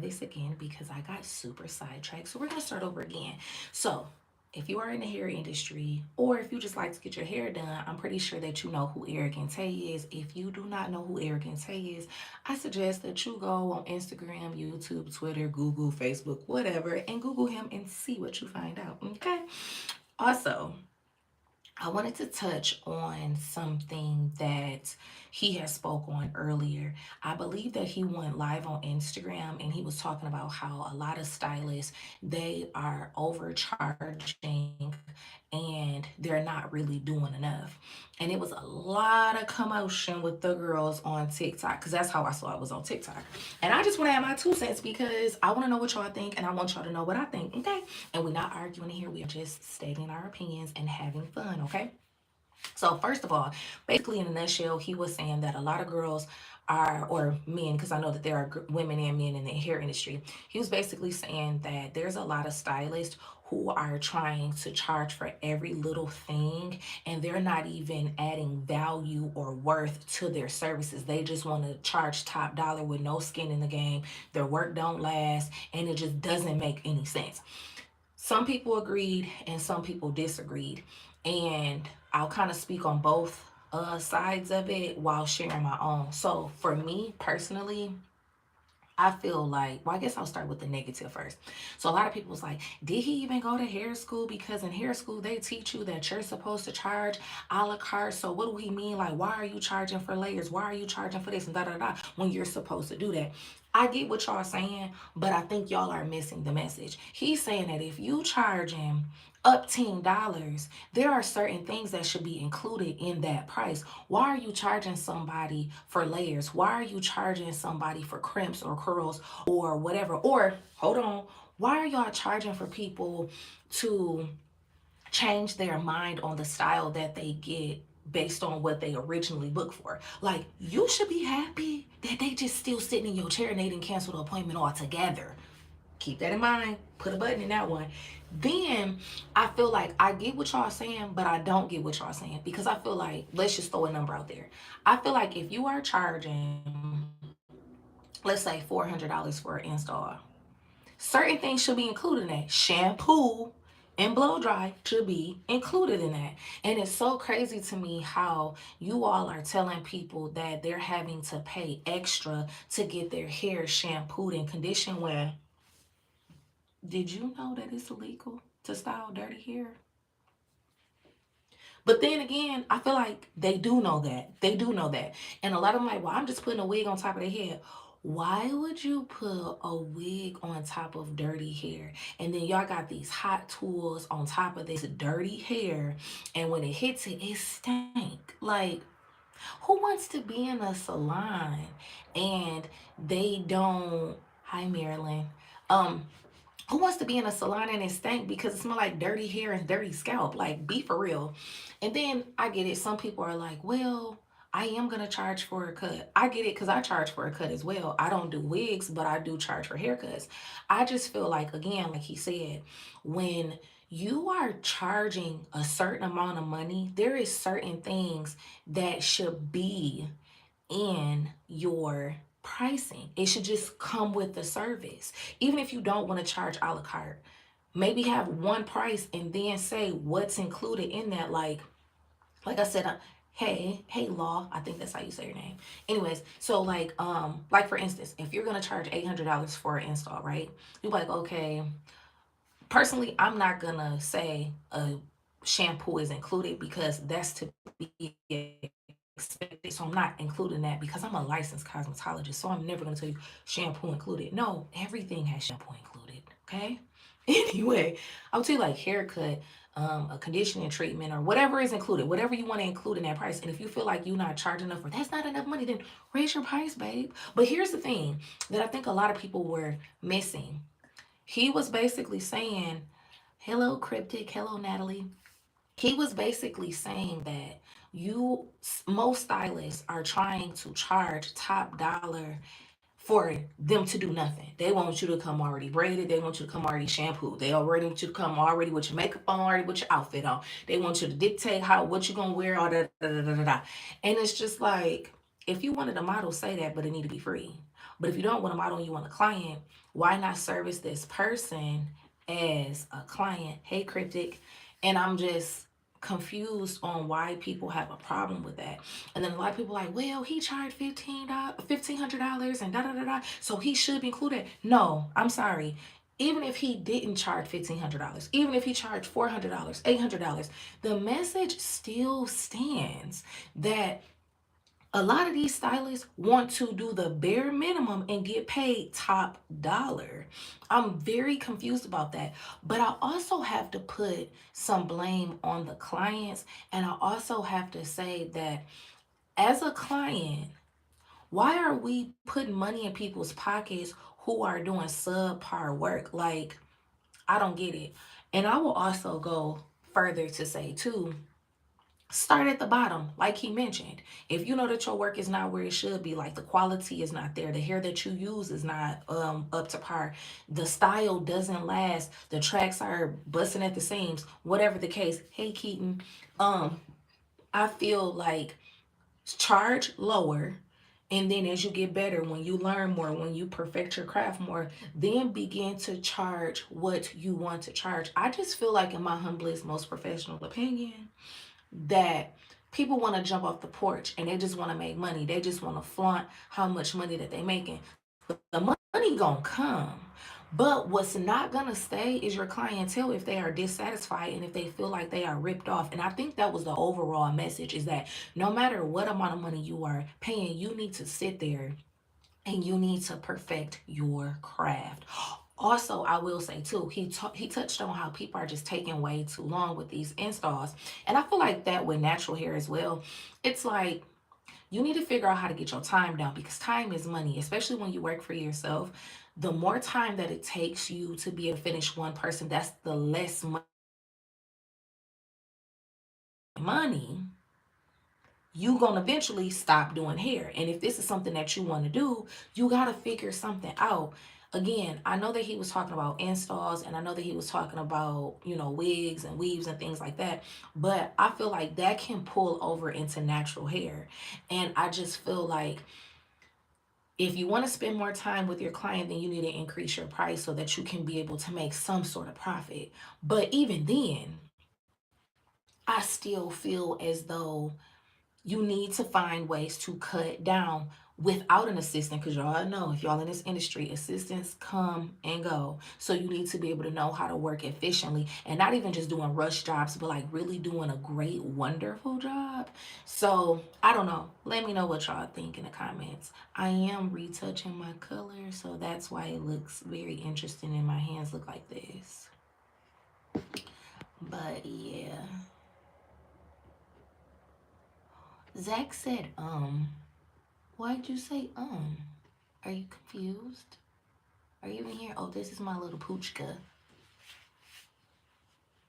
this again because I got super sidetracked. So we're going to start over again. So if you are in the hair industry or if you just like to get your hair done, I'm pretty sure that you know who Arrogant Tae is. If you do not know who Arrogant Tae is, I suggest that you go on Instagram, YouTube, Twitter, Google, Facebook, whatever, and Google him and see what you find out. Okay. Also, I wanted to touch on something that he has spoke on earlier. I believe that he went live on Instagram and he was talking about how a lot of stylists, they are overcharging and they're not really doing enough. And it was a lot of commotion with the girls on TikTok because that's how I saw it was on TikTok. And I just want to add my 2 cents because I want to know what y'all think and I want y'all to know what I think, okay? And we're not arguing here. We are just stating our opinions and having fun, okay? So first of all, basically in a nutshell, he was saying that a lot of girls are, or men, because I know that there are women and men in the hair industry. He was basically saying that there's a lot of stylists who are trying to charge for every little thing and they're not even adding value or worth to their services. They just want to charge top dollar with no skin in the game. Their work don't last and it just doesn't make any sense. Some people agreed and some people disagreed. And I'll kind of speak on both sides of it while sharing my own. So for me personally, I feel like, well, I guess I'll start with the negative first. So a lot of people was like, did he even go to hair school? Because in hair school, they teach you that you're supposed to charge a la carte. So what do he mean? Like, why are you charging for layers? Why are you charging for this and da da da when you're supposed to do that? I get what y'all saying, but I think y'all are missing the message. He's saying that if you charge him up $10, there are certain things that should be included in that price. Why are you charging somebody for layers? Why are you charging somebody for crimps or curls or whatever? Or hold on, why are y'all charging for people to change their mind on the style that they get based on what they originally booked for? Like, you should be happy that they just still sitting in your chair and they didn't cancel the appointment altogether. Keep that in mind. Put a button in that one. Then I feel like I get what y'all saying, but I don't get what y'all saying because I feel like, let's just throw a number out there. I feel like if you are charging, let's say $400 for an install, certain things should be included in that. Shampoo and blow dry should be included in that. And it's so crazy to me how you all are telling people that they're having to pay extra to get their hair shampooed and conditioned when did you know that it's illegal to style dirty hair? But then again, I feel like they do know that. They do know that. And a lot of them are like, well, I'm just putting a wig on top of their head. Why would you put a wig on top of dirty hair? And then y'all got these hot tools on top of this dirty hair. And when it hits it, it stank. Like, who wants to be in a salon and they don't, hi Marilyn, um, who wants to be in a salon and it stank because it smells like dirty hair and dirty scalp? Like, be for real. And then I get it. Some people are like, well, I am going to charge for a cut. I get it because I charge for a cut as well. I don't do wigs, but I do charge for haircuts. I just feel like, again, like he said, when you are charging a certain amount of money, there is certain things that should be in your pricing. It should just come with the service. Even if you don't want to charge a la carte, maybe have one price and then say what's included in that. Like I said, hey Law, I think that's how you say your name. Anyways, so like for instance, if you're gonna charge $800 for an install, right? You're like, okay, personally, I'm not gonna say a shampoo is included because that's to be expected. So I'm not including that because I'm a licensed cosmetologist. So I'm never gonna tell you shampoo included. No, everything has shampoo included. Okay. Anyway, I'll tell you like haircut, a conditioning treatment, or whatever is included, whatever you want to include in that price. And if you feel like you're not charging enough or that's not enough money, then raise your price, babe. But here's the thing that I think a lot of people were missing. He was basically saying, hello, Cryptic. Hello, Natalie. He was basically saying that most stylists are trying to charge top dollar for them to do nothing. They want you to come already braided. They want you to come already shampooed. They already want you to come already with your makeup on, already with your outfit on. They want you to dictate how what you're gonna wear, all that, da, da, da, da, da. And it's just like, if you wanted a model, say that, but it need to be free. But if you don't want to model and you want a client, why not service this person as a client? Hey, Cryptic. And I'm just confused on why people have a problem with that. And then a lot of people are like, well, he charged $1,500 and da da da da, so he should be included. No, I'm sorry. Even if he didn't charge $1,500, even if he charged $400, $800, the message still stands that a lot of these stylists want to do the bare minimum and get paid top dollar. I'm very confused about that. But I also have to put some blame on the clients. And I also have to say that as a client, why are we putting money in people's pockets who are doing subpar work? Like, I don't get it. And I will also go further to say, too, start at the bottom, like he mentioned. If you know that your work is not where it should be, like the quality is not there, the hair that you use is not up to par, the style doesn't last, the tracks are busting at the seams, whatever the case. Hey, Keaton, I feel like charge lower, and then as you get better, when you learn more, when you perfect your craft more, then begin to charge what you want to charge. I just feel like, in my humblest, most professional opinion, that people want to jump off the porch and they just want to make money. They just want to flaunt how much money that they're making. The money gonna come. But what's not gonna stay is your clientele if they are dissatisfied and if they feel like they are ripped off. And I think that was the overall message, is that no matter what amount of money you are paying, you need to sit there and you need to perfect your craft. Also, I will say too, he touched on how people are just taking way too long with these installs. And I feel like that with natural hair as well. It's like, you need to figure out how to get your time down, because time is money, especially when you work for yourself. The more time that it takes you to be able to finish one person, that's the less money you gonna eventually stop doing hair. And if this is something that you want to do, you gotta figure something out. Again, I know that he was talking about installs, and I know that he was talking about, wigs and weaves and things like that, but I feel like that can pull over into natural hair. And I just feel like, if you want to spend more time with your client, then you need to increase your price so that you can be able to make some sort of profit. But even then, I still feel as though you need to find ways to cut down without an assistant, because y'all know, if y'all in this industry, assistants come and go. So you need to be able to know how to work efficiently, and not even just doing rush jobs, but like really doing a great, wonderful job. So I don't know. Let me know what y'all think in the comments. I am retouching my color, so that's why it looks very interesting and my hands look like this. But yeah. Zach said, why'd you say, Are you confused? Are you in here? Oh, this is my little poochka.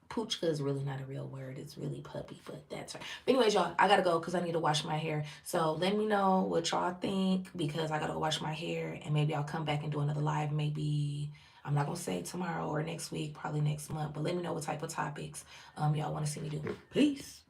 Poochka is really not a real word. It's really puppy, but that's her. But anyways, y'all, I gotta go because I need to wash my hair. So let me know what y'all think, because I gotta go wash my hair, and maybe I'll come back and do another live. Maybe, I'm not gonna say tomorrow or next week, probably next month, but let me know what type of topics y'all want to see me do. Peace.